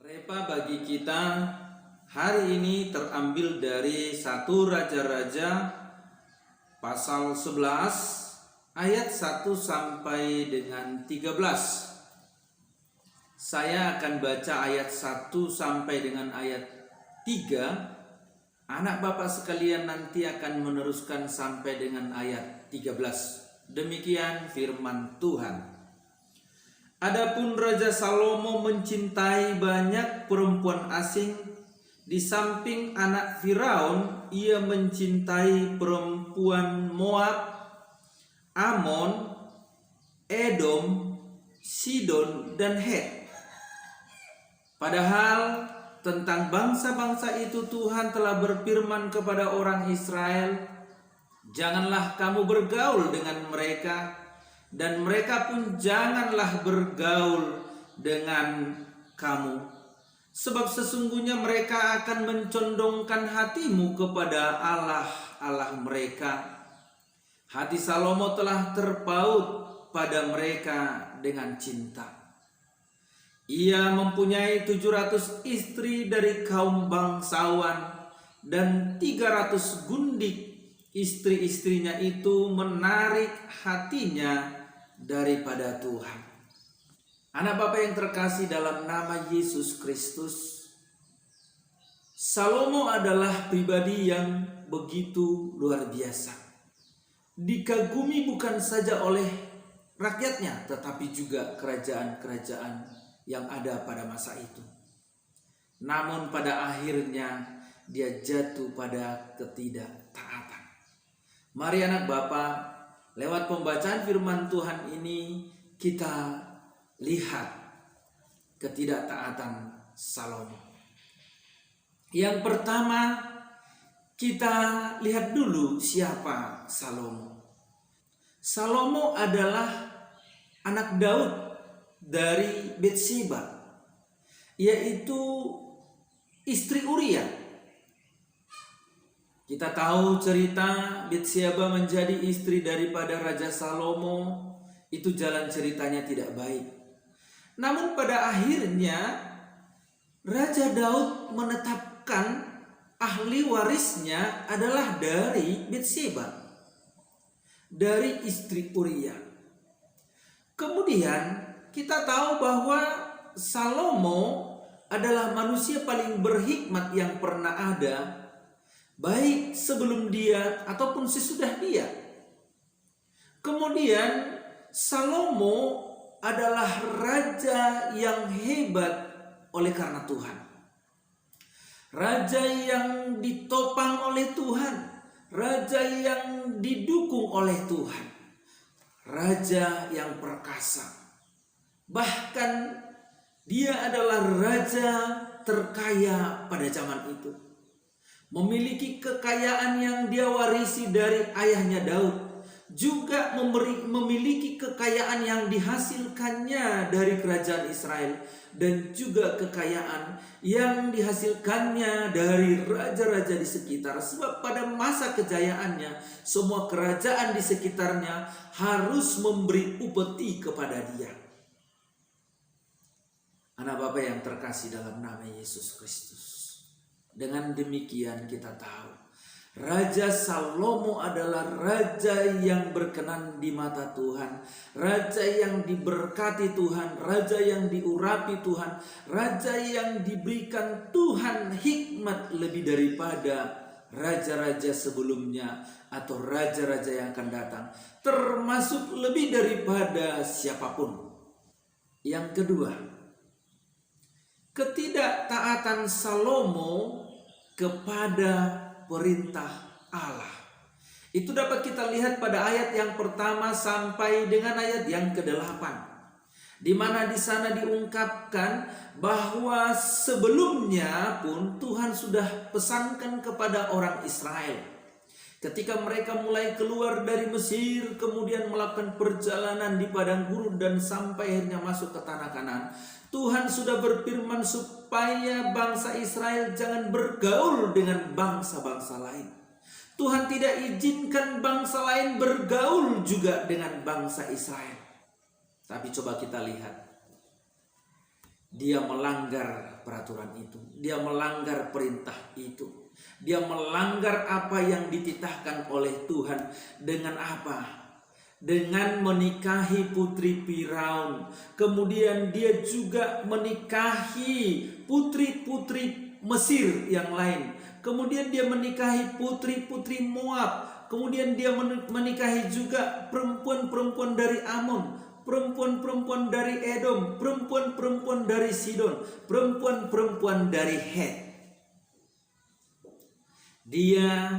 Repa bagi kita hari ini terambil dari 1 Raja-Raja pasal 11 ayat 1 sampai dengan 13. Saya akan baca ayat 1 sampai dengan ayat 3. Anak Bapak sekalian nanti akan meneruskan sampai dengan ayat 13. Demikian firman Tuhan. Adapun Raja Salomo mencintai banyak perempuan asing. Di samping anak Firaun, ia mencintai perempuan Moab, Amon, Edom, Sidon, dan Het. Padahal tentang bangsa-bangsa itu Tuhan telah berfirman kepada orang Israel, "Janganlah kamu bergaul dengan mereka, dan mereka pun janganlah bergaul dengan kamu. Sebab sesungguhnya mereka akan mencondongkan hatimu kepada Allah mereka." Hati Salomo telah terpaut pada mereka dengan cinta. Ia mempunyai 700 istri dari kaum bangsawan, dan 300 gundik. Istri-istrinya itu menarik hatinya daripada Tuhan. Anak Bapak yang terkasih dalam nama Yesus Kristus, Salomo adalah pribadi yang begitu luar biasa. Dikagumi bukan saja oleh rakyatnya, tetapi juga kerajaan-kerajaan yang ada pada masa itu. Namun pada akhirnya dia jatuh pada ketidaktaatan. Mari anak Bapak, lewat pembacaan firman Tuhan ini kita lihat ketidaktaatan Salomo. Yang pertama, kita lihat dulu siapa Salomo. Salomo adalah anak Daud dari Betseba, yaitu istri Uria. Kita tahu cerita Betseba menjadi istri daripada Raja Salomo, itu jalan ceritanya tidak baik. Namun pada akhirnya Raja Daud menetapkan ahli warisnya adalah dari Betseba, dari istri Uria. Kemudian kita tahu bahwa Salomo adalah manusia paling berhikmat yang pernah ada, baik sebelum dia ataupun sesudah dia. Kemudian Salomo adalah raja yang hebat oleh karena Tuhan. Raja yang ditopang oleh Tuhan, raja yang didukung oleh Tuhan, raja yang perkasa. Bahkan dia adalah raja terkaya pada zaman itu. Memiliki kekayaan yang dia warisi dari ayahnya Daud. Juga memiliki kekayaan yang dihasilkannya dari kerajaan Israel. Dan juga kekayaan yang dihasilkannya dari raja-raja di sekitar. Sebab pada masa kejayaannya, semua kerajaan di sekitarnya harus memberi upeti kepada dia. Anak Bapak yang terkasih dalam nama Yesus Kristus. Dengan demikian kita tahu Raja Salomo adalah raja yang berkenan di mata Tuhan, raja yang diberkati Tuhan, raja yang diurapi Tuhan, raja yang diberikan Tuhan hikmat lebih daripada raja-raja sebelumnya atau raja-raja yang akan datang, termasuk lebih daripada siapapun. Yang kedua, ketidaktaatan Salomo kepada perintah Allah. Itu dapat kita lihat pada ayat yang pertama sampai dengan ayat yang ke-8. Di mana di sana diungkapkan bahwa sebelumnya pun Tuhan sudah pesankan kepada orang Israel. Ketika mereka mulai keluar dari Mesir, kemudian melakukan perjalanan di padang gurun dan sampai akhirnya masuk ke tanah Kanaan, Tuhan sudah berfirman supaya bangsa Israel jangan bergaul dengan bangsa-bangsa lain. Tuhan tidak izinkan bangsa lain bergaul juga dengan bangsa Israel. Tapi coba kita lihat. dia melanggar peraturan itu, dia melanggar perintah itu, dia melanggar apa yang dititahkan oleh Tuhan. Dengan apa? Dengan menikahi putri Firaun. Kemudian dia juga menikahi putri-putri Mesir yang lain. Kemudian dia menikahi putri-putri Moab. Kemudian dia menikahi juga perempuan-perempuan dari Amon, perempuan-perempuan dari Edom, perempuan-perempuan dari Sidon, perempuan-perempuan dari Het. Dia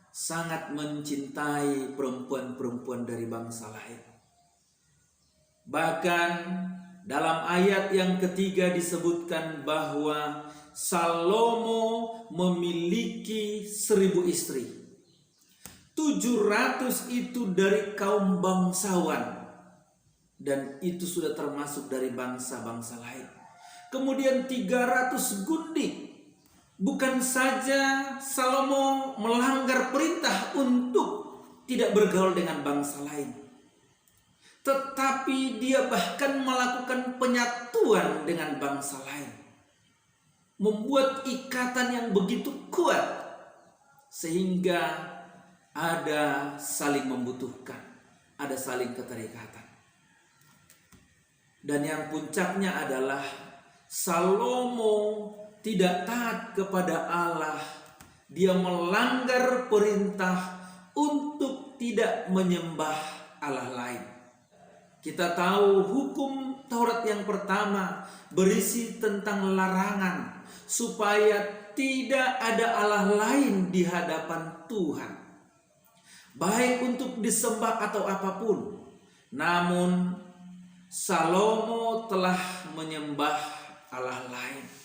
sangat mencintai perempuan-perempuan dari bangsa lain. Bahkan dalam ayat yang ketiga disebutkan bahwa Salomo memiliki 1000 istri. 700 itu dari kaum bangsawan, dan itu sudah termasuk dari bangsa-bangsa lain. Kemudian 300 gundik. Bukan saja Salomo melanggar perintah untuk tidak bergaul dengan bangsa lain, tetapi dia bahkan melakukan penyatuan dengan bangsa lain, membuat ikatan yang begitu kuat sehingga ada saling membutuhkan, ada saling keterikatan. Dan yang puncaknya adalah Salomo tidak taat kepada Allah. Dia melanggar perintah untuk tidak menyembah Allah lain. Kita tahu hukum Taurat yang pertama berisi tentang larangan supaya tidak ada Allah lain di hadapan Tuhan, baik untuk disembah atau apapun. Namun Salomo telah menyembah Allah lain.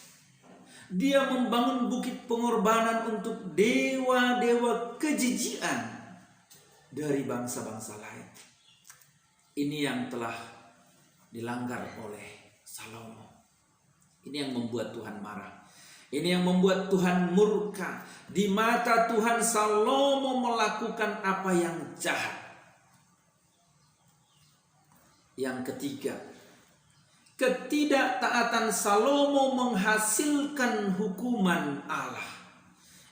Dia membangun bukit pengorbanan untuk dewa-dewa kejijian dari bangsa-bangsa lain. Ini yang telah dilanggar oleh Salomo. Ini yang membuat Tuhan marah. Ini yang membuat Tuhan murka. Di mata Tuhan, Salomo melakukan apa yang jahat. Yang ketiga, ketidaktaatan Salomo menghasilkan hukuman Allah.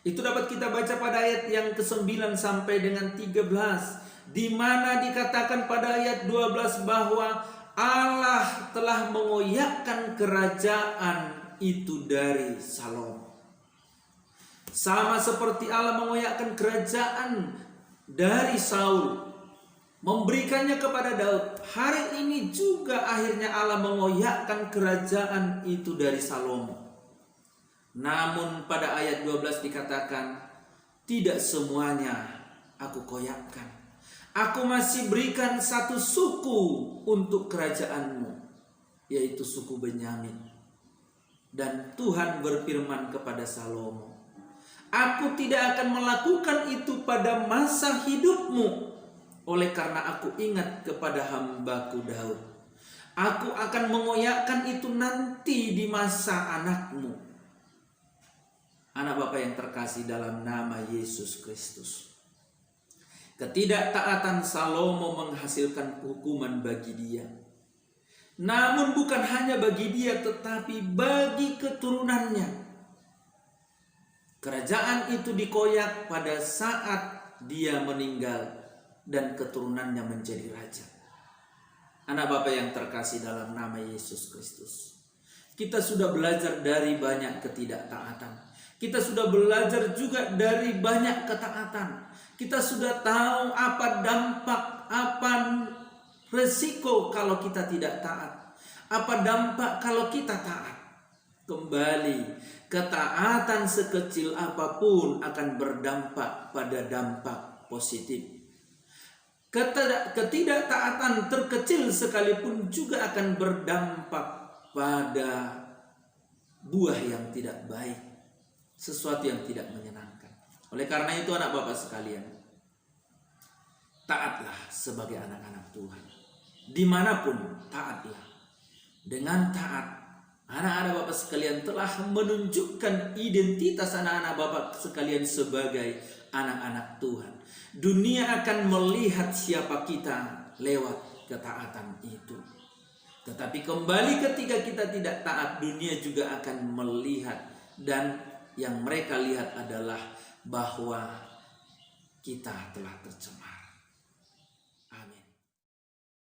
Itu dapat kita baca pada ayat yang ke-9 sampai dengan 13, di mana dikatakan pada ayat 12 bahwa Allah telah mengoyakkan kerajaan itu dari Salomo. Sama seperti Allah mengoyakkan kerajaan dari Saul, memberikannya kepada Daud. Hari ini juga akhirnya Allah mengoyakkan kerajaan itu dari Salomo. Namun pada ayat 12 dikatakan, tidak semuanya aku koyakkan. Aku masih berikan satu suku untuk kerajaanmu, yaitu suku Benyamin. Dan Tuhan berfirman kepada Salomo, aku tidak akan melakukan itu pada masa hidupmu, oleh karena aku ingat kepada hambaku Daud. Aku akan mengoyakkan itu nanti di masa anakmu. Anak Bapa yang terkasih dalam nama Yesus Kristus, ketidaktaatan Salomo menghasilkan hukuman bagi dia. Namun bukan hanya bagi dia, tetapi bagi keturunannya. Kerajaan itu dikoyak pada saat dia meninggal dan keturunannya menjadi raja. Anak Bapa yang terkasih dalam nama Yesus Kristus, kita sudah belajar dari banyak ketidaktaatan. Kita sudah belajar juga dari banyak ketaatan. Kita sudah tahu apa dampak, apa resiko kalau kita tidak taat, apa dampak kalau kita taat. Kembali, ketaatan sekecil apapun akan berdampak pada dampak positif. Ketidaktaatan terkecil sekalipun juga akan berdampak pada buah yang tidak baik, sesuatu yang tidak menyenangkan. Oleh karena itu anak Bapak sekalian, taatlah sebagai anak-anak Tuhan. Dimanapun taatlah. Dengan taat, anak-anak Bapak sekalian telah menunjukkan identitas anak-anak Bapak sekalian sebagai anak-anak Tuhan. Dunia akan melihat siapa kita lewat ketaatan itu. Tetapi kembali ketika kita tidak taat, dunia juga akan melihat, dan yang mereka lihat adalah bahwa kita telah tercemar.